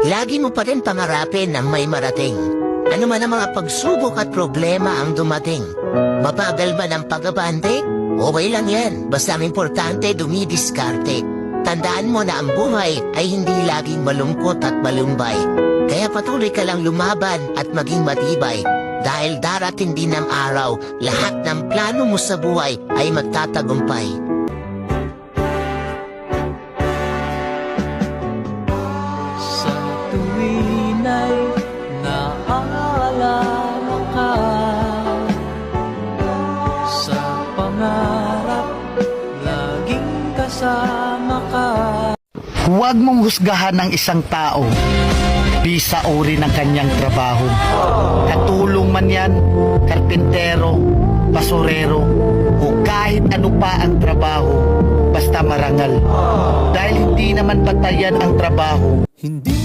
lagi mo pa rin pangarapin ang may marating. Ano man ang mga pagsubok at problema ang dumating. Mabagal man ang pag-abante? Okay lang yan, basta ang importante dumidiskarte. Tandaan mo na ang buhay ay hindi laging malungkot at malumbay. Kaya patuloy ka lang lumaban at maging matibay. Dahil darating din ang araw, lahat ng plano mo sa buhay ay magtatagumpay. Sa tuwin ay naaalala ka, sa pangarap laging kasama ka. Huwag mong husgahan ng isang tao bisa uri ng kanyang trabaho. Katulong man yan, karpintero, basurero, o kahit ano pa ang trabaho, basta marangal. Dahil hindi naman batayan ang trabaho. Hindi